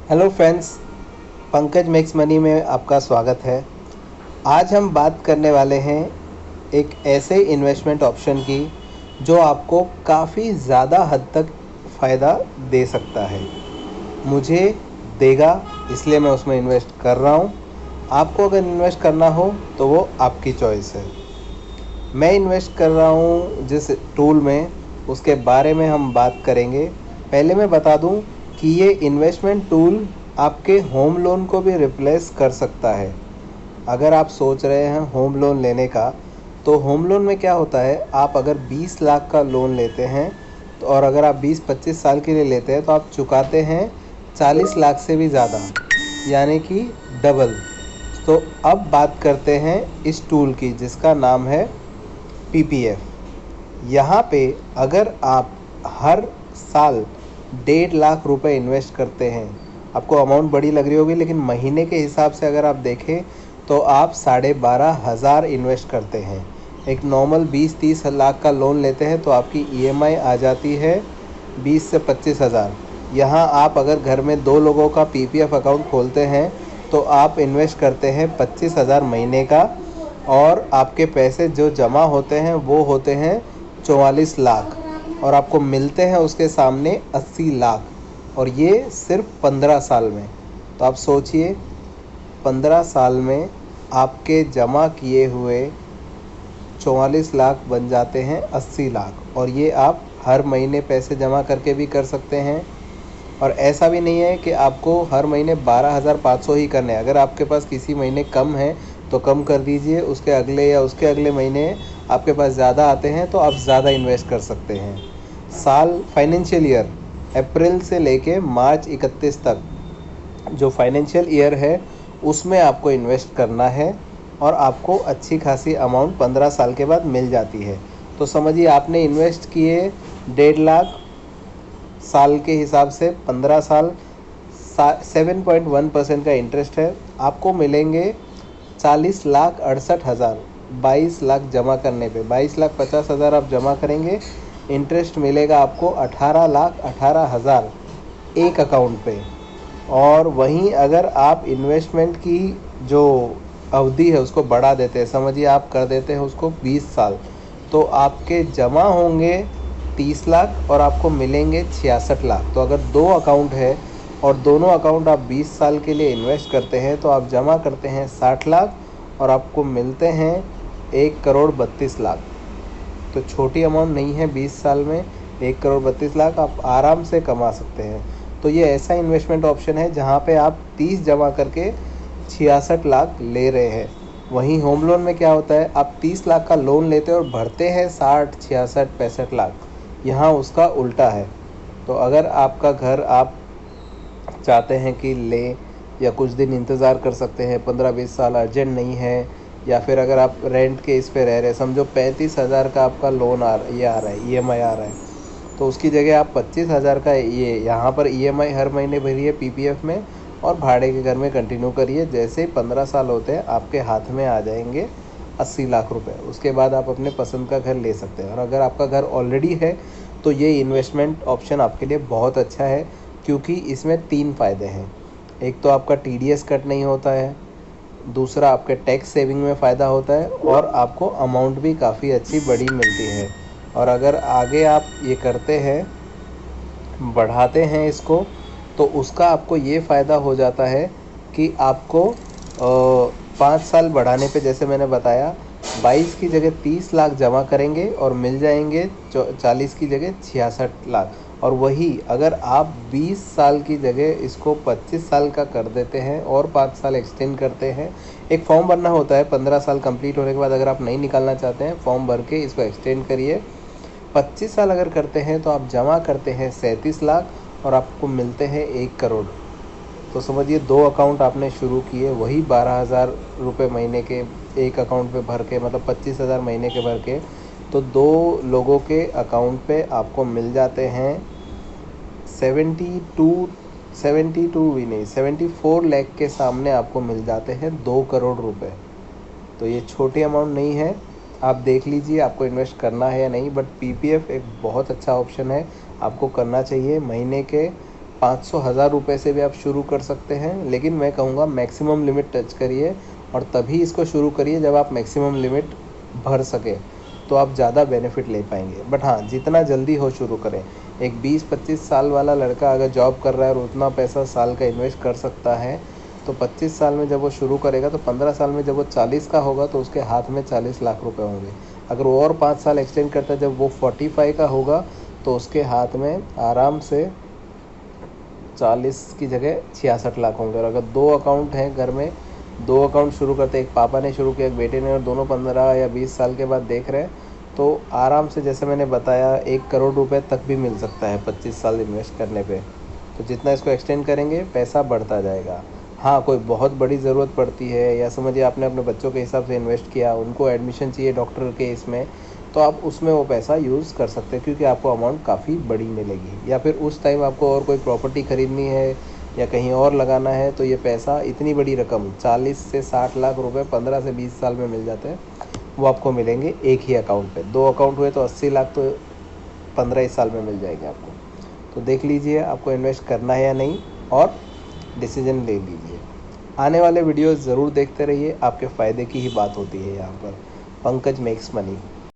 Hello friends, Pankaj makes money में आपका स्वागत है। आज हम बात करने वाले हैं एक ऐसे इन्वेस्टमेंट ऑप्शन की जो आपको काफ़ी ज़्यादा हद तक फ़ायदा दे सकता है। मुझे देगा, इसलिए मैं उसमें इन्वेस्ट कर रहा हूँ। आपको अगर इन्वेस्ट करना हो तो वो आपकी चॉइस है। मैं इन्वेस्ट कर रहा हूँ जिस टूल में, उसके बारे में हम बात करेंगे। पहले मैं बता दूँ कि ये इन्वेस्टमेंट टूल आपके होम लोन को भी रिप्लेस कर सकता है। अगर आप सोच रहे हैं होम लोन लेने का, तो होम लोन में क्या होता है, आप अगर 20 लाख का लोन लेते हैं तो और अगर आप 20-25 साल के लिए लेते हैं तो आप चुकाते हैं 40 लाख से भी ज़्यादा, यानी कि डबल। तो अब बात करते हैं इस टूल की जिसका नाम है पीपीएफ। यहाँ पे अगर आप हर साल 1.5 लाख रुपए इन्वेस्ट करते हैं, आपको अमाउंट बड़ी लग रही होगी, लेकिन महीने के हिसाब से अगर आप देखें तो आप 12,500 इन्वेस्ट करते हैं। एक नॉर्मल 20-30 लाख का लोन लेते हैं तो आपकी ईएमआई आ जाती है 20 से 25,000। यहाँ आप अगर घर में 2 लोगों का पीपीएफ अकाउंट खोलते हैं तो आप इन्वेस्ट करते हैं 25,000 महीने का, और आपके पैसे जो जमा होते हैं वो होते हैं 44 लाख, और आपको मिलते हैं उसके सामने 80 लाख, और ये सिर्फ 15 साल में। तो आप सोचिए, 15 साल में आपके जमा किए हुए 44 लाख बन जाते हैं 80 लाख, और ये आप हर महीने पैसे जमा करके भी कर सकते हैं। और ऐसा भी नहीं है कि आपको हर महीने 12,500 ही करने हैं। अगर आपके पास किसी महीने कम है तो कम कर दीजिए, उसके अगले या उसके अगले महीने आपके पास ज़्यादा आते हैं तो आप ज़्यादा इन्वेस्ट कर सकते हैं। साल फाइनेंशियल ईयर अप्रैल से लेके मार्च 31 तक जो फाइनेंशियल ईयर है उसमें आपको इन्वेस्ट करना है, और आपको अच्छी खासी अमाउंट 15 साल के बाद मिल जाती है। तो समझिए, आपने इन्वेस्ट किए 1.5 लाख, साल के हिसाब से 15 साल, 7.1% का इंटरेस्ट है। आपको मिलेंगे 40,68,000। 22 लाख जमा करने पे 22,50,000 आप जमा करेंगे, इंटरेस्ट मिलेगा आपको 18,18,000 एक अकाउंट पे। और वहीं अगर आप इन्वेस्टमेंट की जो अवधि है उसको बढ़ा देते हैं, समझिए आप कर देते हैं उसको 20 साल, तो आपके जमा होंगे 30 लाख और आपको मिलेंगे 66 लाख। तो अगर 2 अकाउंट है और दोनों अकाउंट आप 20 साल के लिए इन्वेस्ट करते हैं तो आप जमा करते हैं 60 लाख और आपको मिलते हैं 1,32,00,000। तो छोटी अमाउंट नहीं है, 20 साल में 1,32,00,000 आप आराम से कमा सकते हैं। तो ये ऐसा इन्वेस्टमेंट ऑप्शन है जहाँ पे आप 30 जमा करके 66 लाख ले रहे हैं। वहीं होम लोन में क्या होता है, आप 30 लाख का लोन लेते हैं और भरते हैं 60, 66, 65 लाख। यहाँ उसका उल्टा है। तो अगर आपका घर आप चाहते हैं कि ले, या कुछ दिन इंतज़ार कर सकते हैं, 15-20 साल अर्जेंट नहीं है, या फिर अगर आप रेंट के इस पे रह रहे हैं, समझो 35,000 का आपका लोन आ रहा है, ईएमआई आ रहा है, तो उसकी जगह आप 25,000 का ये यहाँ पर ईएमआई हर महीने भरिए पीपीएफ में, और भाड़े के घर में कंटिन्यू करिए। जैसे ही 15 साल होते हैं आपके हाथ में आ जाएंगे 80 लाख रुपए। उसके बाद आप अपने पसंद का घर ले सकते हैं। और अगर आपका घर ऑलरेडी है तो ये इन्वेस्टमेंट ऑप्शन आपके लिए बहुत अच्छा है, क्योंकि इसमें 3 फ़ायदे हैं। एक तो आपका टीडीएस कट नहीं होता है, दूसरा आपके टैक्स सेविंग में फ़ायदा होता है, और आपको अमाउंट भी काफ़ी अच्छी बड़ी मिलती है। और अगर आगे आप ये करते हैं, बढ़ाते हैं इसको, तो उसका आपको ये फ़ायदा हो जाता है कि आपको 5 साल बढ़ाने पे, जैसे मैंने बताया, 22 की जगह 30 लाख जमा करेंगे और मिल जाएंगे 40 की जगह 66 लाख। और वही अगर आप 20 साल की जगह इसको 25 साल का कर देते हैं और 5 साल एक्सटेंड करते हैं, एक फॉर्म भरना होता है 15 साल कंप्लीट होने के बाद। अगर आप नहीं निकालना चाहते हैं, फॉर्म भर के इसको एक्सटेंड करिए। 25 साल अगर करते हैं तो आप जमा करते हैं 37 लाख और आपको मिलते हैं 1 करोड़। तो समझिए, 2 अकाउंट आपने शुरू किए, वही 12,000 रुपये महीने के एक अकाउंट पे भर के, मतलब 25,000 महीने के भर के, तो 2 लोगों के अकाउंट पे आपको मिल जाते हैं 72 भी नहीं, 74 लाख के सामने आपको मिल जाते हैं 2 करोड़ रुपए। तो ये छोटी अमाउंट नहीं है। आप देख लीजिए आपको इन्वेस्ट करना है या नहीं, बट पीपीएफ एक बहुत अच्छा ऑप्शन है, आपको करना चाहिए। महीने के 500,000 रुपये से भी आप शुरू कर सकते हैं, लेकिन मैं कहूँगा मैक्सिमम लिमिट टच करिए और तभी इसको शुरू करिए जब आप मैक्सिमम लिमिट भर सकें, तो आप ज़्यादा बेनिफिट ले पाएंगे। बट हाँ, जितना जल्दी हो शुरू करें। एक 20-25 साल वाला लड़का अगर जॉब कर रहा है और उतना पैसा साल का इन्वेस्ट कर सकता है, तो 25 साल में जब वो शुरू करेगा तो 15 साल में जब वो 40 का होगा तो उसके हाथ में 40 लाख रुपए होंगे। अगर वो और 5 साल एक्सटेंड करता है, जब वो 45 का होगा तो उसके हाथ में आराम से 40 की जगह 66 लाख होंगे। और अगर 2 अकाउंट हैं घर में, 2 अकाउंट शुरू करते, एक पापा ने शुरू किया, एक बेटे ने, और दोनों 15 या 20 साल के बाद देख रहे हैं, तो आराम से, जैसे मैंने बताया, 1 करोड़ रुपए तक भी मिल सकता है 25 साल इन्वेस्ट करने पे। तो जितना इसको एक्सटेंड करेंगे पैसा बढ़ता जाएगा। हाँ, कोई बहुत बड़ी ज़रूरत पड़ती है, या समझिए आपने अपने बच्चों के हिसाब से इन्वेस्ट किया, उनको एडमिशन चाहिए डॉक्टर के इसमें, तो आप उसमें वो पैसा यूज़ कर सकते हैं, क्योंकि आपको अमाउंट काफ़ी बड़ी मिलेगी। या फिर उस टाइम आपको और कोई प्रॉपर्टी ख़रीदनी है या कहीं और लगाना है, तो ये पैसा, इतनी बड़ी रकम 40 से 60 लाख रुपए 15 से 20 साल में मिल जाते हैं, वो आपको मिलेंगे एक ही अकाउंट पे। 2 अकाउंट हुए तो 80 लाख तो 15 साल में मिल जाएंगे आपको। तो देख लीजिए आपको इन्वेस्ट करना है या नहीं, और डिसीजन ले लीजिए। आने वाले वीडियोस ज़रूर देखते रहिए, आपके फ़ायदे की ही बात होती है यहाँ पर। Pankaj makes money.